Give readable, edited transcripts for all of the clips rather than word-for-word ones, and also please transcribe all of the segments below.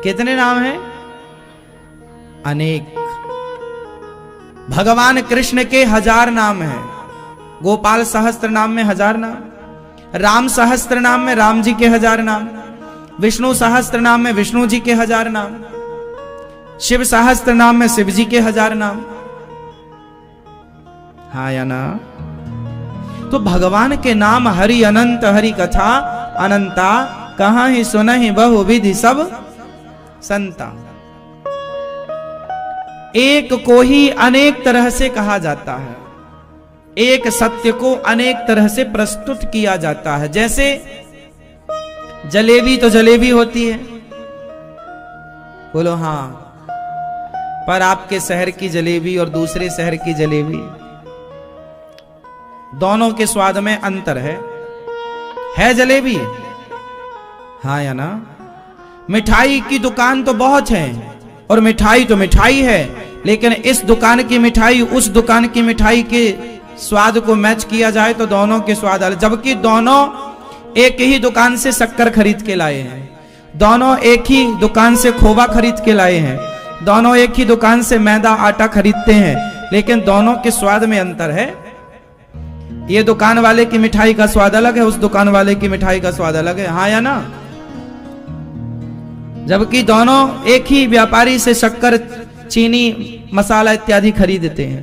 कितने नाम हैं? अनेक। भगवान कृष्ण के 1000 नाम हैं। गोपाल सहस्त्र नाम में 1000 नाम, राम सहस्त्र नाम में राम जी के 1000 नाम, विष्णु सहस्त्र नाम में विष्णु जी के 1000 नाम, शिव सहस्त्र नाम में शिव जी के 1000 नाम। हाँ या ना? तो भगवान के नाम हरि अनंत, हरि कथा अनंता, कहां ही सुनहि बहु विधि सब संता। एक को ही अनेक तरह से कहा जाता है, एक सत्य को अनेक तरह से प्रस्तुत किया जाता है। जैसे जलेबी तो जलेबी होती है, बोलो हाँ, पर आपके शहर की जलेबी और दूसरे शहर की जलेबी, दोनों के स्वाद में अंतर है जलेबी? हाँ या ना? मिठाई की दुकान तो बहुत है, और मिठाई तो मिठाई है, लेकिन इस दुकान की मिठाई उस दुकान की मिठाई के स्वाद को मैच किया जाए तो दोनों के स्वाद अलग, जबकि दोनों एक ही दुकान से शक्कर खरीद के लाए हैं, दोनों एक ही दुकान से खोवा खरीद के लाए हैं, दोनों एक ही दुकान से मैदा आटा खरीदते हैं, लेकिन दोनों के स्वाद में अंतर है। ये दुकान वाले की मिठाई का स्वाद अलग है, उस दुकान वाले की मिठाई का स्वाद अलग है। हाँ या ना? जबकि दोनों एक ही व्यापारी से शक्कर, चीनी, मसाला इत्यादि खरीदते हैं,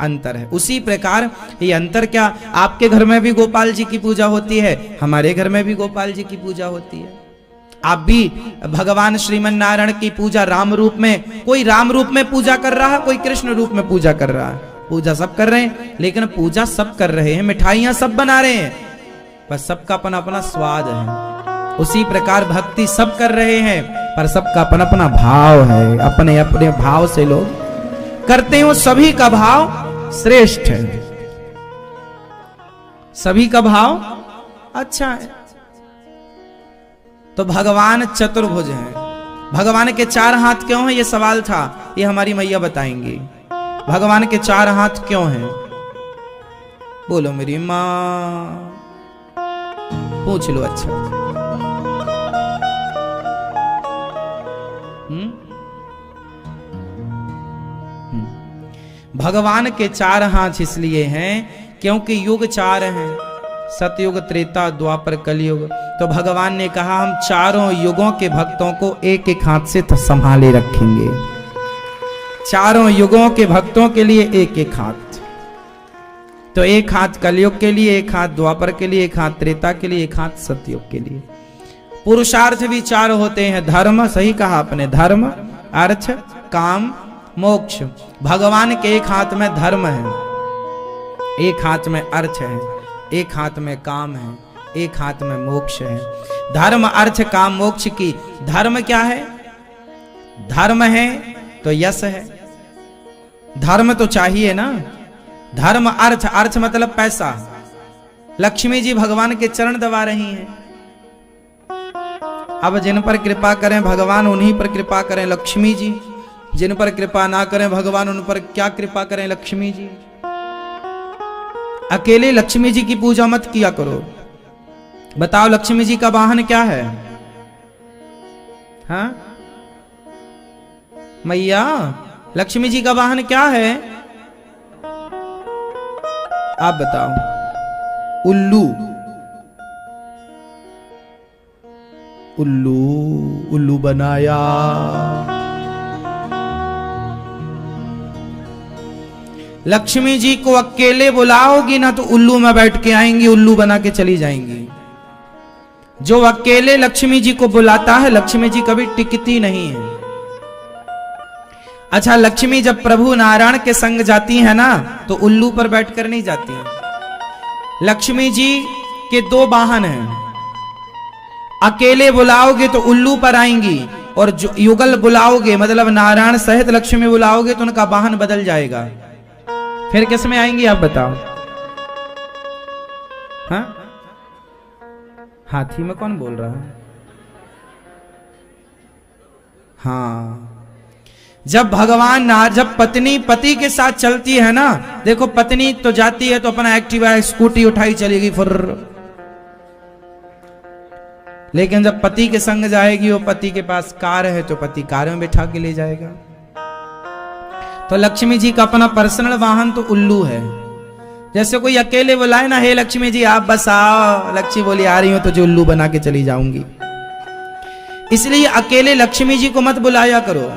अंतर है। उसी प्रकार ये अंतर क्या, आपके घर में भी गोपाल जी की पूजा होती है, हमारे घर में भी गोपाल जी की पूजा होती है। आप भी भगवान श्रीमन नारायण की पूजा राम रूप में, कोई राम रूप में पूजा कर रहा है, कोई कृष्ण रूप में पूजा कर रहा है, पूजा सब कर रहे हैं, लेकिन पूजा सब कर रहे हैं, मिठाइयां सब बना रहे हैं, पर सबका अपना अपना स्वाद है। उसी प्रकार भक्ति सब कर रहे हैं, पर सबका अपना अपना भाव है, अपने अपने भाव से लोग करते हो। सभी का भाव श्रेष्ठ है, सभी का भाव अच्छा है। तो भगवान चतुर्भुज हैं। भगवान के 4 हाथ क्यों हैं, ये सवाल था, ये हमारी मैया बताएंगी। भगवान के 4 हाथ क्यों हैं? बोलो मेरी मां, पूछ लो। अच्छा, भगवान के 4 हाथ इसलिए हैं क्योंकि युग 4 हैं, सतयुग, त्रेता, द्वापर, कलयुग। तो भगवान ने कहा हम चारों युगों के भक्तों को एक एक हाथ से संभाले रखेंगे। चारों युगों के भक्तों के लिए एक एक हाथ। तो एक हाथ कलयुग के लिए, एक हाथ द्वापर के लिए, एक हाथ त्रेता के लिए, एक हाथ सतयुग के लिए। पुरुषार्थ भी 4 होते हैं। धर्म, सही कहा आपने, धर्म, अर्थ, काम, मोक्ष। भगवान के एक हाथ में धर्म है, एक हाथ में अर्थ है, एक हाथ में काम है, एक हाथ में मोक्ष है। धर्म, अर्थ, काम, मोक्ष की धर्म क्या है? धर्म है तो यश है, धर्म तो चाहिए ना। धर्म, अर्थ, अर्थ मतलब पैसा। लक्ष्मी जी भगवान के चरण दबा रही हैं। अब जिन पर कृपा करें भगवान उन्हीं पर कृपा करें लक्ष्मी जी, जिन पर कृपा ना करें भगवान उन पर क्या कृपा करें लक्ष्मी जी। अकेले लक्ष्मी जी की पूजा मत किया करो। बताओ लक्ष्मी जी का वाहन क्या है? हाँ मैया, लक्ष्मी जी का वाहन क्या है? आप बताओ। उल्लू, उल्लू, उल्लू बनाया। लक्ष्मी जी को अकेले बुलाओगी ना तो उल्लू में बैठ के आएंगी, उल्लू बना के चली जाएंगी। जो अकेले लक्ष्मी जी को बुलाता है लक्ष्मी जी कभी टिकती नहीं है। अच्छा, लक्ष्मी जब प्रभु नारायण के संग जाती है ना तो उल्लू पर बैठकर नहीं जाती है। लक्ष्मी जी के 2 वाहन हैं। अकेले बुलाओगे तो उल्लू पर आएंगी, और जो युगल बुलाओगे मतलब नारायण सहित लक्ष्मी बुलाओगे तो उनका वाहन बदल जाएगा। फिर किस में आएंगी आप बताओ? हाँ, हाथी में कौन बोल रहा है? हाँ, जब भगवान जब पत्नी पति के साथ चलती है ना, देखो पत्नी तो जाती है तो अपना एक्टिवा स्कूटी उठाई चलेगी फुर्र, लेकिन जब पति के संग जाएगी, वो पति के पास कार है तो पति कार में बिठा के ले जाएगा। तो लक्ष्मी जी का अपना पर्सनल वाहन तो उल्लू है। जैसे कोई अकेले बुलाए ना, हे लक्ष्मी जी आप बस आओ, लक्ष्मी बोली आ रही हो, तो जो उल्लू बना के चली जाऊंगी। इसलिए अकेले लक्ष्मी जी को मत बुलाया करो,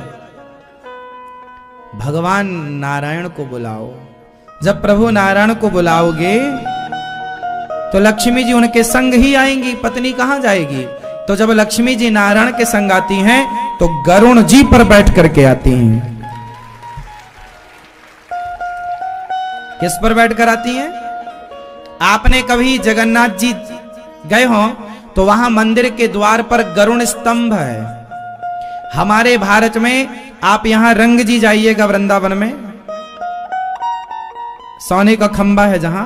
भगवान नारायण को बुलाओ। जब प्रभु नारायण को बुलाओगे तो लक्ष्मी जी उनके संग ही आएंगी, पत्नी कहां जाएगी। तो जब लक्ष्मी जी नारायण के संग आती हैं तो गरुण जी पर बैठ करके आती हैं। किस पर बैठकर आती हैं? आपने कभी जगन्नाथ जी गए हो तो वहां मंदिर के द्वार पर गरुण स्तंभ है। हमारे भारत में आप यहां रंग जी जाइएगा, वृंदावन में सोने का खंबा है जहां,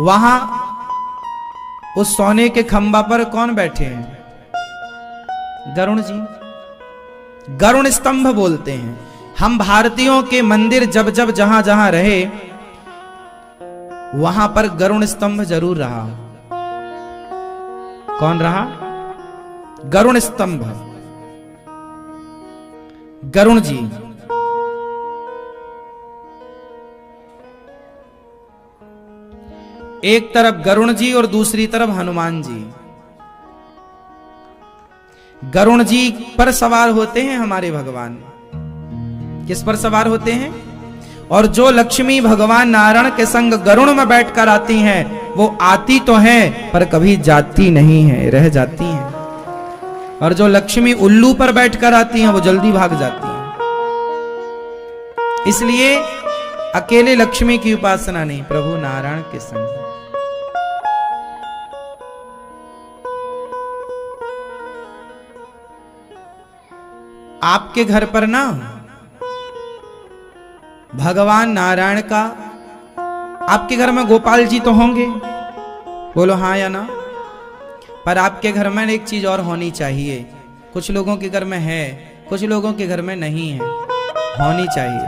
वहां उस सोने के खंबा पर कौन बैठे हैं? गरुण जी। गरुण स्तंभ बोलते हैं। हम भारतीयों के मंदिर जब जब जहां जहां रहे वहां पर गरुण स्तंभ जरूर रहा। कौन रहा? गरुण स्तंभ, गरुण जी। एक तरफ गरुण जी और दूसरी तरफ हनुमान जी। गरुण जी पर सवार होते हैं हमारे भगवान। किस पर सवार होते हैं? और जो लक्ष्मी भगवान नारायण के संग गरुण में बैठकर आती हैं, वो आती तो हैं पर कभी जाती नहीं है, रह जाती हैं। और जो लक्ष्मी उल्लू पर बैठकर आती हैं, वो जल्दी भाग जाती हैं। इसलिए अकेले लक्ष्मी की उपासना नहीं, प्रभु नारायण के संग। आपके घर पर ना भगवान नारायण का, आपके घर में गोपाल जी तो होंगे, बोलो हाँ या ना। पर आपके घर में एक चीज और होनी चाहिए। कुछ लोगों के घर में है, कुछ लोगों के घर में नहीं है, होनी चाहिए।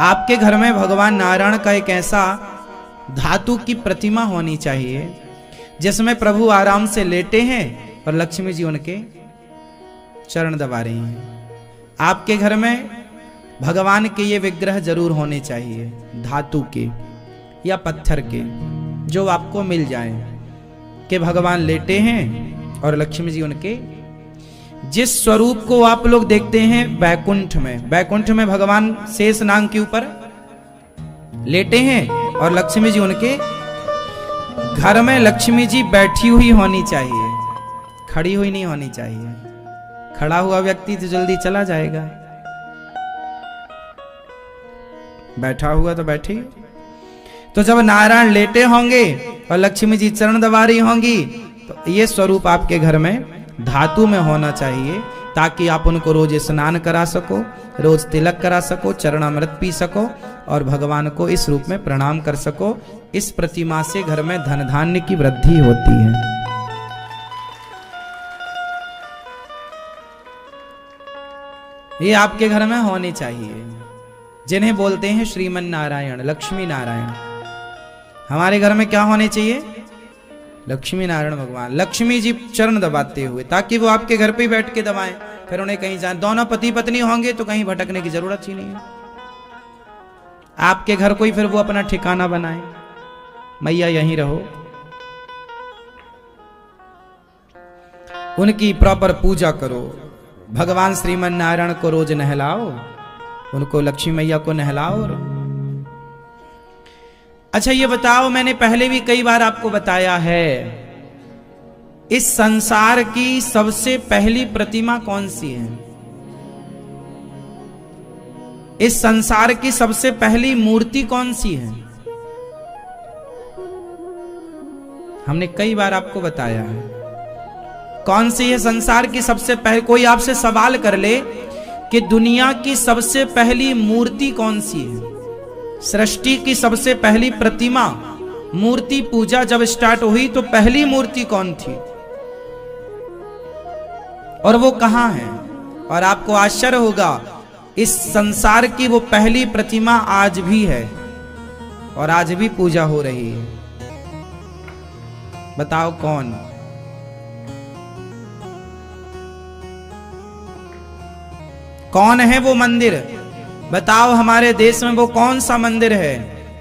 आपके घर में भगवान नारायण का एक ऐसा धातु की प्रतिमा होनी चाहिए जिसमें प्रभु आराम से लेटे हैं और लक्ष्मी जी उनके चरण दबा रही हैं। आपके घर में भगवान के ये विग्रह जरूर होने चाहिए, धातु के या पत्थर के, जो आपको मिल जाए कि भगवान लेटे हैं और लक्ष्मी जी उनके, जिस स्वरूप को आप लोग देखते हैं बैकुंठ में, बैकुंठ में भगवान शेष नाग के ऊपर लेटे हैं और लक्ष्मी जी उनके, घर में लक्ष्मी जी बैठी हुई होनी चाहिए, खड़ी हुई नहीं होनी चाहिए। खड़ा हुआ व्यक्ति तो जल्दी चला जाएगा, बैठा हुआ तो बैठे। तो जब नारायण लेटे होंगे और लक्ष्मी जी चरण दबा रही होंगी, तो ये स्वरूप आपके घर में धातु में होना चाहिए, ताकि आप उनको रोज स्नान करा सको, रोज तिलक करा सको, चरणामृत पी सको और भगवान को इस रूप में प्रणाम कर सको। इस प्रतिमा से घर में धन धान्य की वृद्धि होती है। ये आपके घर में होनी चाहिए, जिन्हें बोलते हैं श्रीमन नारायण, लक्ष्मी नारायण। हमारे घर में क्या होने चाहिए? लक्ष्मी नारायण भगवान, लक्ष्मी जी चरण दबाते हुए, ताकि वो आपके घर पे ही बैठ के दबाएं, फिर उन्हें कहीं जाए। दोनों पति पत्नी होंगे तो कहीं भटकने की जरूरत ही नहीं है। आपके घर कोई फिर वो अपना ठिकाना बनाए, मैया यहीं रहो, उनकी प्रॉपर पूजा करो। भगवान श्रीमन नारायण को रोज नहलाओ, उनको लक्ष्मी मैया को नहलाओ। अच्छा ये बताओ, मैंने पहले भी कई बार आपको बताया है, इस संसार की सबसे पहली प्रतिमा कौन सी है? इस संसार की सबसे पहली मूर्ति कौन सी है? हमने कई बार आपको बताया है कौन सी है संसार की सबसे पहले। कोई आपसे सवाल कर ले कि दुनिया की सबसे पहली मूर्ति कौन सी है, सृष्टि की सबसे पहली प्रतिमा, मूर्ति पूजा जब स्टार्ट हुई तो पहली मूर्ति कौन थी और वो कहां है? और आपको आश्चर्य होगा, इस संसार की वो पहली प्रतिमा आज भी है और आज भी पूजा हो रही है। बताओ कौन? कौन है वो मंदिर? बताओ हमारे देश में वो कौन सा मंदिर है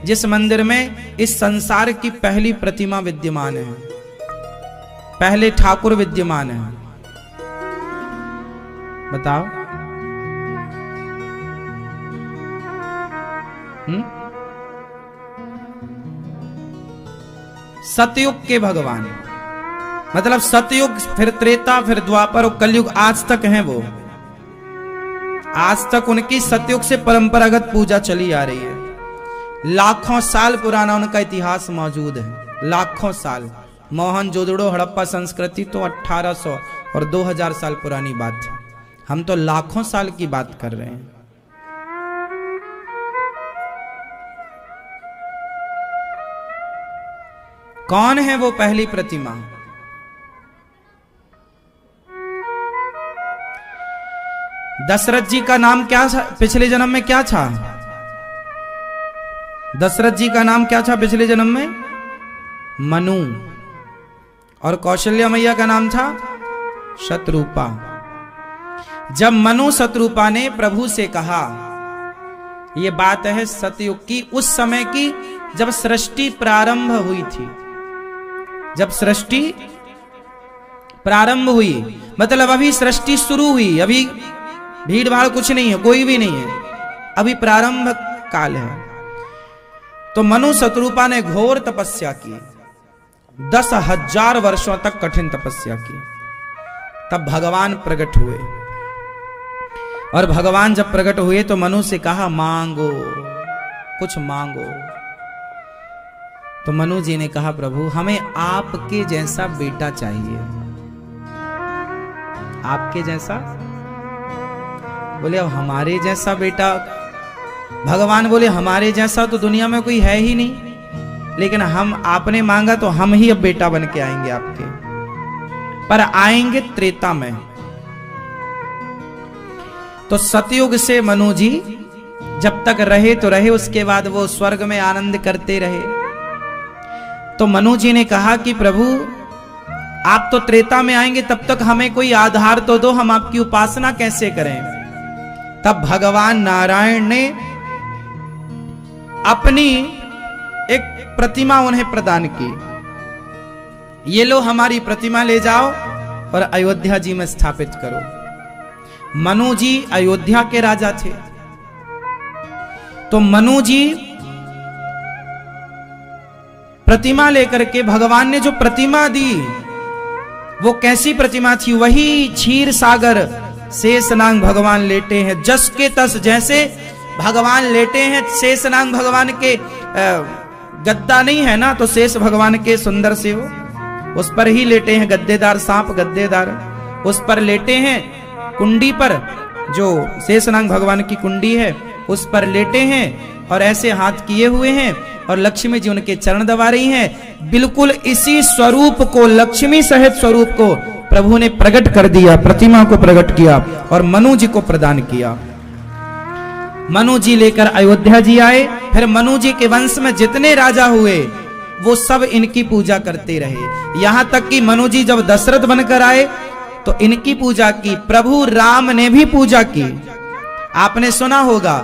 जिस मंदिर में इस संसार की पहली प्रतिमा विद्यमान है, पहले ठाकुर विद्यमान है? बताओ। सतयुग के भगवान, मतलब सतयुग, फिर त्रेता, फिर द्वापर और कलयुग, आज तक हैं वो। आज तक उनकी सतयुग से परंपरागत पूजा चली आ रही है। लाखों साल पुराना उनका इतिहास मौजूद है, लाखों साल। मोहनजोदड़ो हड़प्पा संस्कृति तो 1800 और 2000 साल पुरानी बात है, हम तो लाखों साल की बात कर रहे हैं। कौन है वो पहली प्रतिमा? दशरथ जी का नाम क्या था पिछले जन्म में? क्या था दशरथ जी का नाम? क्या था पिछले जन्म में? मनु। और कौशल्या मैया का नाम था शतरूपा। जब मनु शतरूपा ने प्रभु से कहा, यह बात है सतयुग की, उस समय की जब सृष्टि प्रारंभ हुई थी। जब सृष्टि प्रारंभ हुई मतलब अभी सृष्टि शुरू हुई, अभी भीड़ भाड़ कुछ नहीं है, कोई भी नहीं है, अभी प्रारंभ काल है। तो मनु शतरूपा ने घोर तपस्या की, 10,000 वर्षों तक कठिन तपस्या की। तब भगवान प्रकट हुए, और भगवान जब प्रकट हुए तो मनु से कहा, मांगो, कुछ मांगो। तो मनु जी ने कहा, प्रभु हमें आपके जैसा बेटा चाहिए। आपके जैसा? बोले अब हमारे जैसा बेटा? भगवान बोले हमारे जैसा तो दुनिया में कोई है ही नहीं, लेकिन हम, आपने मांगा तो हम ही अब बेटा बन के आएंगे आपके, पर आएंगे त्रेता में। तो सतयुग से मनु जी जब तक रहे तो रहे, उसके बाद वो स्वर्ग में आनंद करते रहे। तो मनु जी ने कहा कि प्रभु आप तो त्रेता में आएंगे, तब तक हमें कोई आधार तो दो, हम आपकी उपासना कैसे करें? तब भगवान नारायण ने अपनी एक प्रतिमा उन्हें प्रदान की। ये लो हमारी प्रतिमा ले जाओ और अयोध्या जी में स्थापित करो। मनु जी अयोध्या के राजा थे, तो मनु जी प्रतिमा लेकर के, भगवान ने जो प्रतिमा दी वो कैसी प्रतिमा थी? वही क्षीर सागर शेषनाग भगवान लेटे हैं, जस के तस जैसे भगवान लेटे हैं। शेषनाग भगवान के गद्दा नहीं है ना, तो शेष भगवान के सुंदर से हो, उस पर ही लेटे हैं। गद्देदार सांप, गद्देदार उस पर लेटे हैं। कुंडी पर, जो शेषनाग भगवान की कुंडी है उस पर लेटे हैं और ऐसे हाथ किए हुए हैं, और लक्ष्मी जी उनके चरण दबा रही हैं। बिल्कुल इसी स्वरूप को, लक्ष्मी सहित स्वरूप को प्रभु ने प्रकट कर दिया, प्रतिमा को प्रकट किया और मनु जी को प्रदान किया। मनु जी लेकर अयोध्या जी आए। फिर मनु जी के वंश में जितने राजा हुए वो सब इनकी पूजा करते रहे, यहां तक कि मनु जी जब दशरथ बनकर आए तो इनकी पूजा की। प्रभु राम ने भी पूजा की। आपने सुना होगा,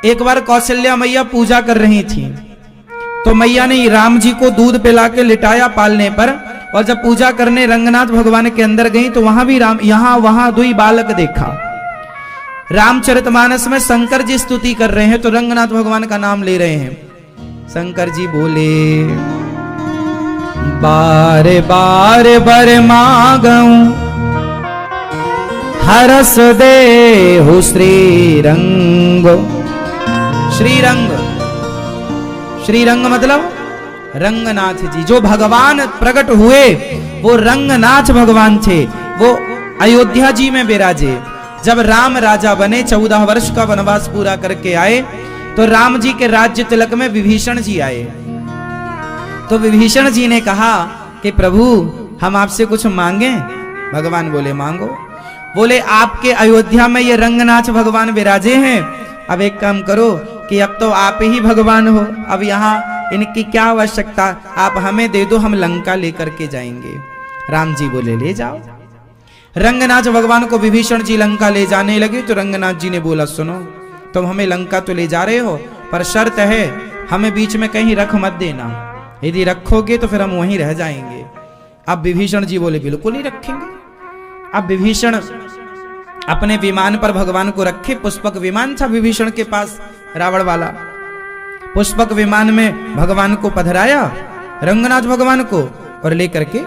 एक बार कौशल्या मैया पूजा कर रही थी, तो मैया ने राम जी को दूध पिला के लिटाया पालने पर, और जब पूजा करने रंगनाथ भगवान के अंदर गई तो वहां भी राम, यहां वहां दुई बालक देखा। रामचरितमानस में शंकर जी स्तुति कर रहे हैं तो रंगनाथ भगवान का नाम ले रहे हैं। शंकर जी बोले, बार बार बर मांगऊं हरस देहु श्री रंग। श्रीरंग, श्रीरंग मतलब रंगनाथ जी। जो भगवान प्रकट हुए वो रंगनाथ भगवान थे, वो अयोध्या जी में विराजे। जब राम राजा बने, 14 वर्ष का वनवास पूरा करके आए, तो राम जी के राज्य तिलक में विभीषण जी आए। तो विभीषण जी ने कहा कि प्रभु हम आपसे कुछ मांगे? भगवान बोले मांगो। बोले आपके अयोध्या में ये रंगनाथ भगवान विराजे हैं, अब एक काम करो कि अब तो आप ही भगवान हो, अब यहाँ इनकी क्या आवश्यकता, आप हमें दे दो, हम लंका लेकर के जाएंगे। राम जी बोले ले जाओ। रंगनाथ भगवान को विभीषण जी लंका ले जाने लगे तो रंगनाथ जी ने बोला, सुनो तुम हमें लंका तो ले जा रहे हो, पर शर्त है हमें बीच में कहीं रख मत देना, यदि रखोगे तो फिर हम वहीं रह जाएंगे। अब विभीषण जी बोले, बिल्कुल ही रखेंगे। अब विभीषण अपने विमान पर भगवान को रखे। पुष्पक विमान था विभीषण के पास, रावण वाला। पुष्पक विमान में भगवान को पधराया, रंगनाथ भगवान को, और लेकर के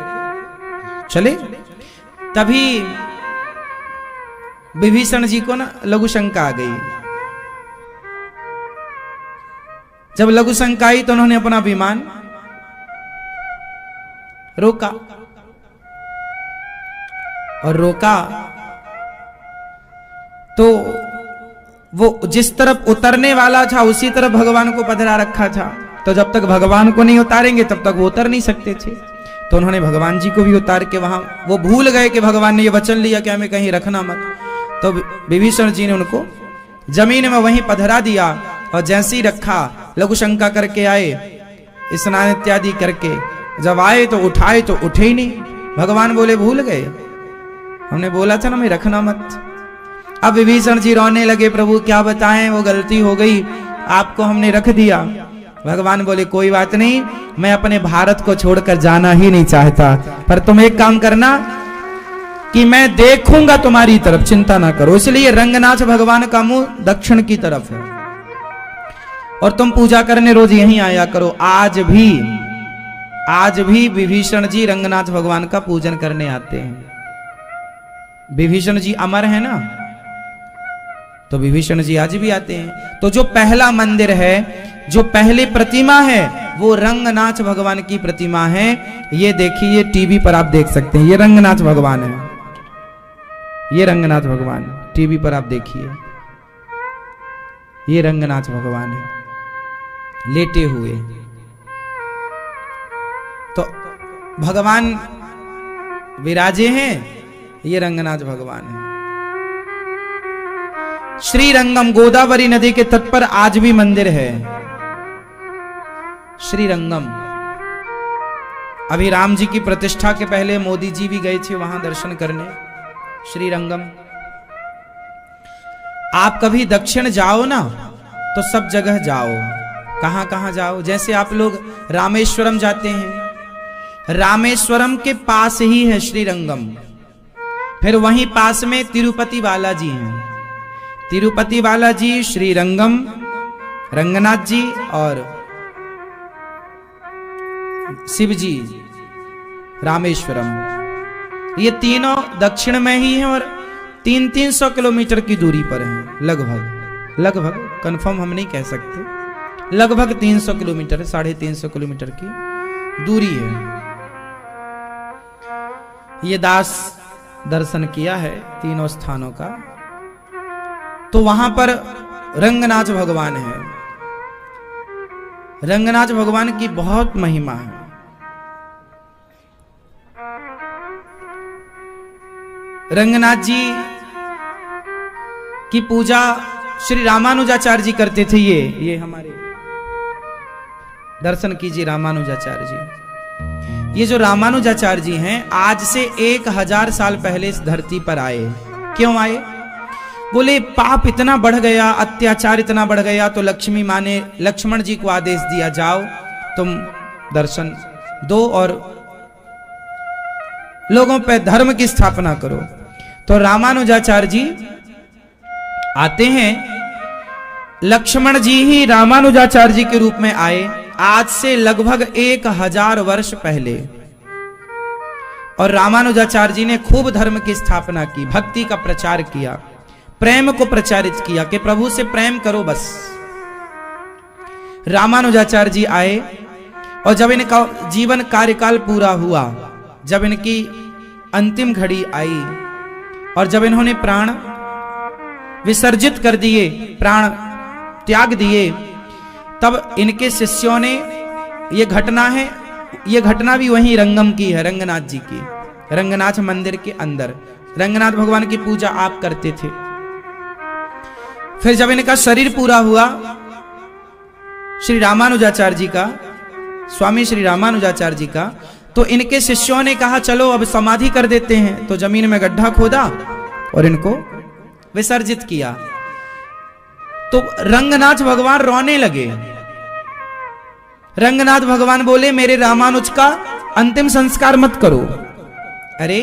चले। तभी विभीषण जी को ना लघु शंका आ गई। जब लघु शंका आई तो उन्होंने अपना विमान रोका, और रोका तो वो जिस तरफ उतरने वाला था उसी तरफ भगवान को पधरा रखा था। तो जब तक भगवान को नहीं उतारेंगे तब तक वो उतर नहीं सकते थे। तो उन्होंने भगवान जी को भी उतार के वहां, वो भूल गए कि भगवान ने ये वचन लिया कि हमें कहीं रखना मत। तो विभीषण जी ने उनको जमीन में वहीं पधरा दिया, और जैसे ही रखा लघु शंका करके आए, स्नान इत्यादि करके जब आए तो उठाए तो उठे ही नहीं। भगवान बोले, भूल गए, हमने बोला था ना हमें रखना मत। अब विभीषण जी रोने लगे, प्रभु क्या बताएं, वो गलती हो गई, आपको हमने रख दिया। भगवान बोले, कोई बात नहीं, मैं अपने भारत को छोड़कर जाना ही नहीं चाहता, पर तुम एक काम करना कि मैं देखूंगा तुम्हारी तरफ, चिंता ना करो। इसलिए रंगनाथ भगवान का मुंह दक्षिण की तरफ है, और तुम पूजा करने रोज यहीं आया करो। आज भी विभीषण जी रंगनाथ भगवान का पूजन करने आते हैं। विभीषण जी अमर है ना, तो विभीषण जी आज भी आते हैं। तो जो पहला मंदिर है, जो पहली प्रतिमा है, वो रंगनाथ भगवान की प्रतिमा है। ये देखिए, टीवी पर आप देख सकते हैं, ये रंगनाथ भगवान है, ये रंगनाथ भगवान टीवी पर आप देखिए, ये रंगनाथ भगवान है लेटे हुए। तो भगवान विराजे हैं, ये रंगनाथ भगवान है। श्री रंगम, गोदावरी नदी के तट पर आज भी मंदिर है श्री रंगम। अभी राम जी की प्रतिष्ठा के पहले मोदी जी भी गए थे वहां दर्शन करने, श्री रंगम। आप कभी दक्षिण जाओ ना तो सब जगह जाओ। कहां कहां जाओ? जैसे आप लोग रामेश्वरम जाते हैं, रामेश्वरम के पास ही है श्री रंगम। फिर वहीं पास में तिरुपति बालाजी हैं, तिरुपति बालाजी, श्री रंगम, रंगनाथ जी और शिव जी रामेश्वरम। ये तीनों दक्षिण में ही हैं और 300 किलोमीटर की दूरी पर हैं। लगभग कंफर्म हम नहीं कह सकते, लगभग 300 किलोमीटर, 350 किलोमीटर की दूरी है। ये दास दर्शन किया है तीनों स्थानों का। तो वहां पर रंगनाथ भगवान है। रंगनाथ भगवान की बहुत महिमा है। रंगनाथ जी की पूजा श्री रामानुजाचार्य जी करते थे। ये हमारे दर्शन कीजिए रामानुजाचार्य जी। ये जो रामानुजाचार्य जी हैं, आज से 1000 साल पहले इस धरती पर आए। क्यों आए? बोले पाप इतना बढ़ गया, अत्याचार इतना बढ़ गया, तो लक्ष्मी माँ ने लक्ष्मण जी को आदेश दिया, जाओ तुम दर्शन दो और लोगों पे धर्म की स्थापना करो। तो रामानुजाचार्य जी आते हैं। लक्ष्मण जी ही रामानुजाचार्य जी के रूप में आए, आज से लगभग 1000 वर्ष पहले। और रामानुजाचार्य जी ने खूब धर्म की स्थापना की, भक्ति का प्रचार किया, प्रेम को प्रचारित किया कि प्रभु से प्रेम करो बस। रामानुजाचार्य जी आए और जब इनका जीवन कार्यकाल पूरा हुआ, जब इनकी अंतिम घड़ी आई और जब इन्होंने प्राण विसर्जित कर दिए, प्राण त्याग दिए, तब इनके शिष्यों ने, ये घटना है, ये घटना भी वहीं रंगम की है, रंगनाथ जी की, रंगनाथ मंदिर के अंदर रंगनाथ भगवान की पूजा आप करते थे। फिर जब इनका शरीर पूरा हुआ, श्री रामानुजाचार्य जी का, स्वामी श्री रामानुजाचार्य जी का, तो इनके शिष्यों ने कहा चलो अब समाधि कर देते हैं, तो जमीन में गड्ढा खोदा और इनको विसर्जित किया। तो रंगनाथ भगवान रोने लगे। रंगनाथ भगवान बोले मेरे रामानुज का अंतिम संस्कार मत करो। अरे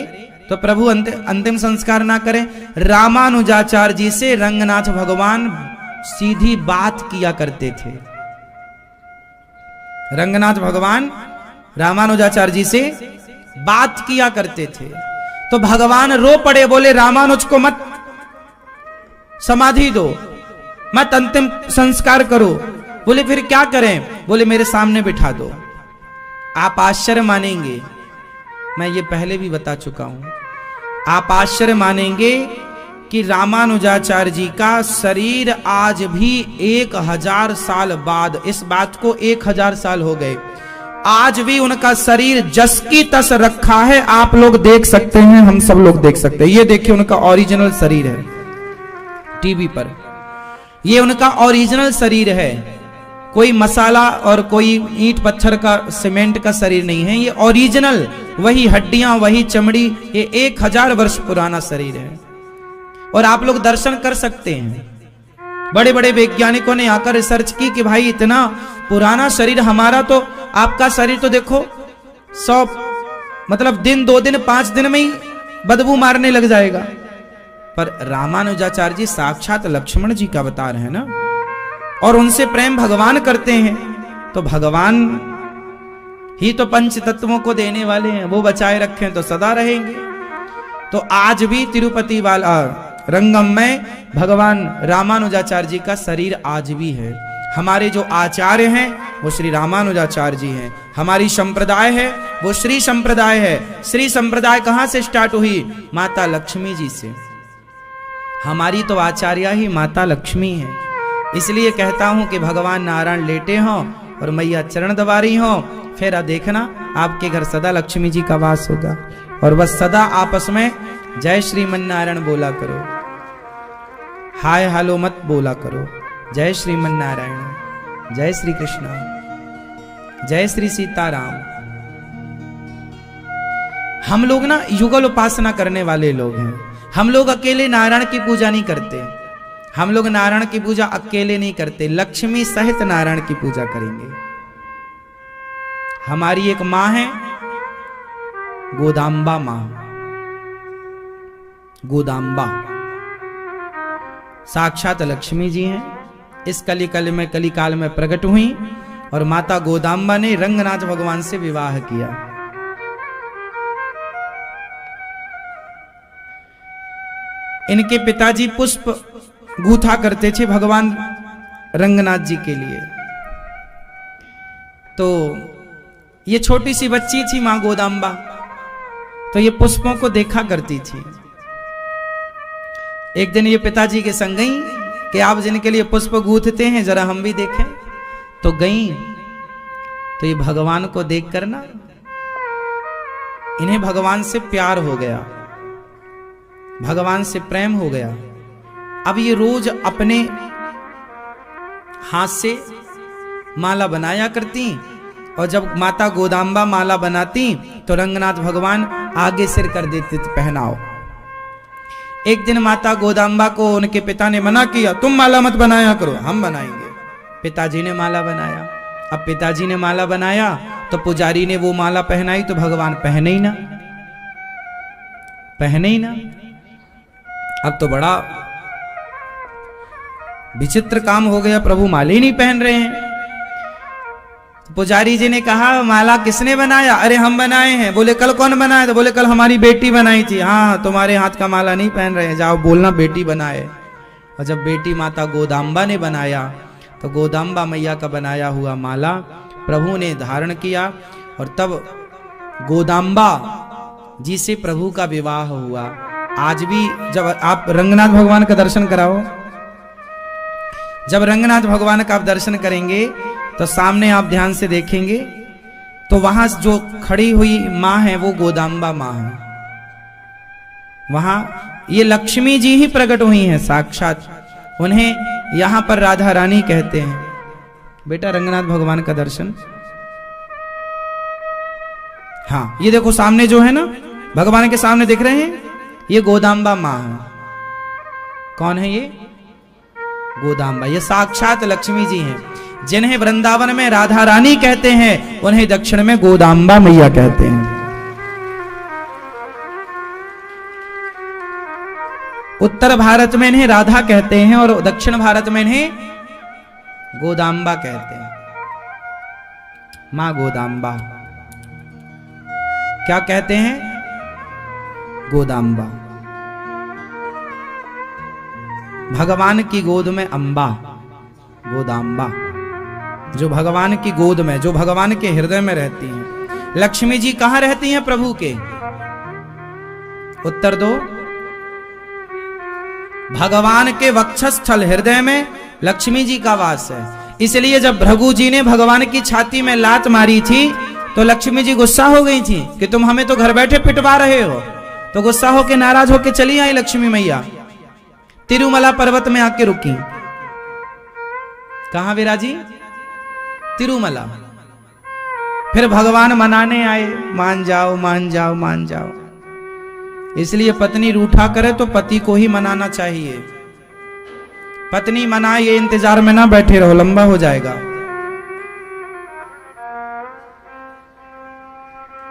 तो प्रभु अंतिम संस्कार ना करें। रामानुजाचार्य जी से रंगनाथ भगवान सीधी बात किया करते थे। रंगनाथ भगवान रामानुजाचार्य जी से बात किया करते थे। तो भगवान रो पड़े, बोले रामानुज को मत समाधि दो, मत अंतिम संस्कार करो। बोले फिर क्या करें? बोले मेरे सामने बिठा दो। आप आश्चर्य मानेंगे, मैं ये पहले भी बता चुका हूं, आप आश्चर्य मानेंगे कि रामानुजाचार्य जी का शरीर आज भी 1000 साल बाद, इस बात को 1000 साल हो गए, आज भी उनका शरीर जस की तस रखा है। आप लोग देख सकते हैं, हम सब लोग देख सकते हैं। ये देखिए उनका ओरिजिनल शरीर है टीवी पर, ये उनका ओरिजिनल शरीर है। कोई मसाला और कोई ईंट पत्थर का सीमेंट का शरीर नहीं है, ये ओरिजिनल, वही हड्डियां वही चमड़ी, ये 1000 वर्ष पुराना शरीर है। और आप लोग दर्शन कर सकते हैं। बड़े बड़े वैज्ञानिकों ने आकर रिसर्च की कि भाई इतना पुराना शरीर हमारा, तो आपका शरीर तो देखो 100 मतलब दिन 2 दिन 5 दिन में ही बदबू मारने लग जाएगा। पर रामानुजाचार्य जी साक्षात लक्ष्मण जी का अवतार है ना, और उनसे प्रेम भगवान करते हैं। तो भगवान ही तो पंच तत्वों को देने वाले हैं, वो बचाए रखें तो सदा रहेंगे। तो आज भी तिरुपति वाला रंगम में भगवान रामानुजाचार्य जी का शरीर आज भी है। हमारे जो आचार्य हैं वो श्री रामानुजाचार्य जी हैं। हमारी संप्रदाय है वो श्री संप्रदाय है। श्री संप्रदाय कहां से स्टार्ट हुई? माता लक्ष्मी जी से। हमारी तो आचार्य ही माता लक्ष्मी है। इसलिए कहता हूं कि भगवान नारायण लेटे हों और मैया चरण दबा रही हों, फिर देखना आपके घर सदा लक्ष्मी जी का वास होगा। और बस सदा आपस में जय श्रीमन नारायण बोला करो, हाय हालो मत बोला करो। जय श्रीमन नारायण, जय श्री कृष्ण, जय श्री सीताराम। हम लोग ना युगल उपासना करने वाले लोग हैं। हम लोग अकेले नारायण की पूजा नहीं करते। हम लोग नारायण की पूजा अकेले नहीं करते, लक्ष्मी सहित नारायण की पूजा करेंगे। हमारी एक मां है गोदांबा मां, गोदांबा साक्षात लक्ष्मी जी हैं। इस कलिकाल में प्रकट हुई और माता गोदांबा ने रंगनाथ भगवान से विवाह किया। इनके पिताजी पुष्प गूथा करते थे भगवान रंगनाथ जी के लिए। तो ये छोटी सी बच्ची थी मां गोदांबा, तो ये पुष्पों को देखा करती थी। एक दिन ये पिताजी के संग गई कि आप जिनके लिए पुष्प गूथते हैं जरा हम भी देखें। तो गई तो ये भगवान को देखकर ना इन्हें भगवान से प्यार हो गया, भगवान से प्रेम हो गया। अब ये रोज अपने हाथ से माला बनाया करती, और जब माता गोदांबा माला बनाती तो रंगनाथ भगवान आगे सिर कर देते थे, पहनाओ। एक दिन माता गोदांबा को उनके पिता ने मना किया, तुम माला मत बनाया करो, हम बनाएंगे। पिताजी ने माला बनाया। अब पिताजी ने माला बनाया तो पुजारी ने वो माला पहनाई, तो भगवान पहने ही ना, पहने ही ना। अब तो बड़ा विचित्र काम हो गया, प्रभु माला ही नहीं पहन रहे हैं। पुजारी जी ने कहा माला किसने बनाया? अरे हम बनाए हैं। बोले कल कौन बनाया? तो बोले कल हमारी बेटी बनाई थी। हाँ, तुम्हारे हाथ का माला नहीं पहन रहे हैं, जाओ बोलना बेटी बनाए। और जब बेटी माता गोदांबा ने बनाया तो गोदांबा मैया का बनाया हुआ माला प्रभु ने धारण किया, और तब गोदांबा जी से प्रभु का विवाह हुआ। आज भी जब आप रंगनाथ भगवान का दर्शन कराओ, जब रंगनाथ भगवान का आप दर्शन करेंगे तो सामने आप ध्यान से देखेंगे तो वहां जो खड़ी हुई मां है वो गोदांबा मां है। वहां ये लक्ष्मी जी ही प्रकट हुई हैं साक्षात। उन्हें यहां पर राधा रानी कहते हैं। बेटा रंगनाथ भगवान का दर्शन हाँ, ये देखो सामने जो है ना, भगवान के सामने दिख रहे हैं, ये गोदाम्बा माँ है। कौन है ये? गोदाम्बा। ये साक्षात लक्ष्मी जी हैं। जिन्हें वृंदावन में राधा रानी कहते हैं, उन्हें दक्षिण में गोदाम्बा मैया कहते हैं। उत्तर भारत में इन्हें राधा कहते हैं और दक्षिण भारत में इन्हें गोदाम्बा कहते हैं। मां गोदाम्बा। क्या कहते हैं? गोदाम्बा। भगवान की गोद में अंबा, गोदाम्बा, जो भगवान की गोद में, जो भगवान के हृदय में रहती हैं। लक्ष्मी जी कहां रहती हैं प्रभु के? उत्तर दो। भगवान के वक्षस्थल हृदय में लक्ष्मी जी का वास है। इसलिए जब भृगु जी ने भगवान की छाती में लात मारी थी तो लक्ष्मी जी गुस्सा हो गई थी कि तुम हमें तो घर बैठे पिटवा रहे हो। तो गुस्सा होके, नाराज होके चली आई लक्ष्मी मैया, तिरुमला पर्वत में आके रुकी। कहां विराजी? तिरुमला। फिर भगवान मनाने आए, मान जाओ मान जाओ मान जाओ। इसलिए पत्नी रूठा करे तो पति को ही मनाना चाहिए। पत्नी मनाए, ये इंतजार में ना बैठे रहो, लंबा हो जाएगा।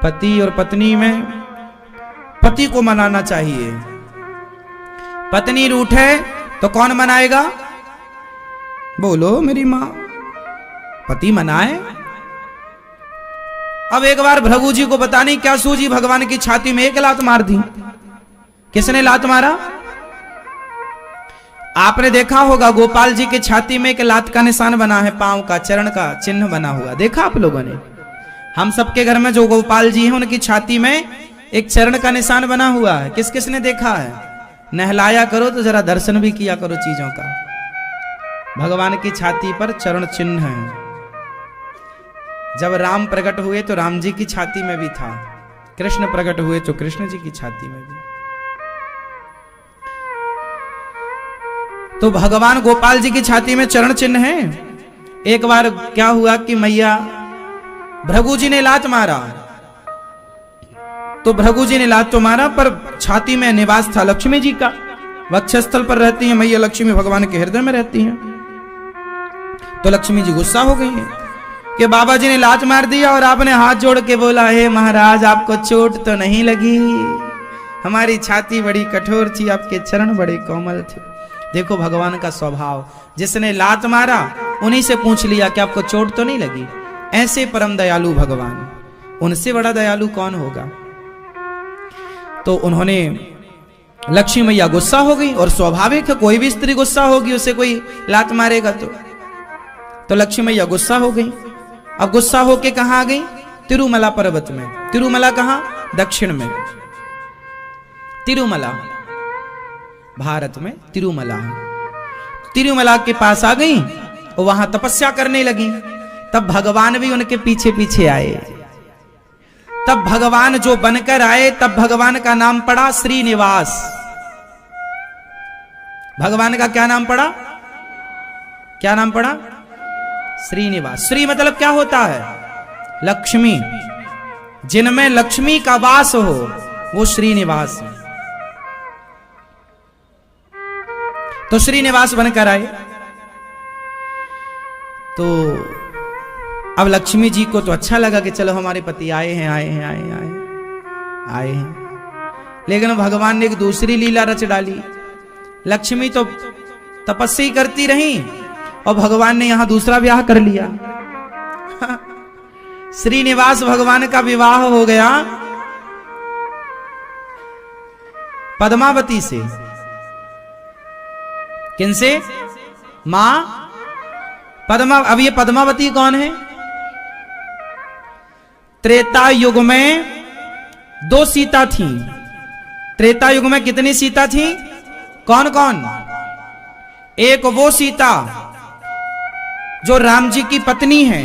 पति और पत्नी में पति को मनाना चाहिए। पत्नी रूठे तो कौन मनाएगा? बोलो मेरी मां। पति मनाए। अब एक बार भृगु जी को पता नहीं क्या सूझी, भगवान की छाती में एक लात मार दी। किसने लात मारा? आपने देखा होगा गोपाल जी की छाती में एक लात का निशान बना है, पांव का, चरण का चिन्ह बना हुआ, देखा आप लोगों ने? हम सबके घर में जो गोपाल जी हैं उनकी छाती में एक चरण का निशान बना हुआ है। किस किस ने देखा है? नहलाया करो तो जरा दर्शन भी किया करो चीजों का। भगवान की छाती पर चरण चिन्ह है। जब राम प्रकट हुए तो राम जी की छाती में भी था, कृष्ण प्रकट हुए तो कृष्ण जी की छाती में भी। तो भगवान गोपाल जी की छाती में चरण चिन्ह है। एक बार क्या हुआ कि मैया भृगु जी ने लात मारा, तो भृगु जी ने लात तो मारा पर छाती में निवास था लक्ष्मी जी का। वक्षस्थल पर रहती हैं मैया लक्ष्मी, भगवान के हृदय में रहती हैं। तो लक्ष्मी जी गुस्सा हो गई है कि बाबा जी ने लात मार दिया और आपने हाथ जोड़ के बोला, हे महाराज आपको चोट तो नहीं लगी? हमारी छाती बड़ी कठोर थी, आपके चरण बड़े कोमल थे। देखो भगवान का स्वभाव, जिसने लात मारा उन्हीं से पूछ लिया कि आपको चोट तो नहीं लगी। ऐसे परम दयालु भगवान, उनसे बड़ा दयालु कौन होगा? तो उन्होंने, लक्ष्मी मैया गुस्सा हो गई और स्वाभाविक है, कोई भी स्त्री गुस्सा होगी, उसे कोई लात मारेगा तो लक्ष्मी मैया गुस्सा हो गई। अब गुस्सा होके कहां आ गई? तिरुमला पर्वत में। तिरुमला कहां? दक्षिण में। तिरुमला भारत में तिरुमला है। तिरुमला के पास आ गई और वहां तपस्या करने लगी। तब भगवान भी उनके पीछे पीछे आए। तब भगवान जो बनकर आए, तब भगवान का नाम पड़ा श्रीनिवास। भगवान का क्या नाम पड़ा? क्या नाम पड़ा? श्रीनिवास। श्री मतलब क्या होता है? लक्ष्मी। जिनमें लक्ष्मी का वास हो वो श्रीनिवास है। तो श्रीनिवास बनकर आए। तो अब लक्ष्मी जी को तो अच्छा लगा कि चलो हमारे पति आए हैं आए हैं आए आए आए हैं। लेकिन भगवान ने एक दूसरी लीला रच डाली। लक्ष्मी तो तपस्या करती रही और भगवान ने यहां दूसरा ब्याह कर लिया। श्रीनिवास भगवान का विवाह हो गया पद्मावती से। किनसे? मां पद्मा। अब ये पद्मावती कौन है? त्रेता युग में 2 सीता थी। त्रेता युग में कितनी सीता थी? कौन कौन? एक वो सीता जो राम जी की पत्नी है,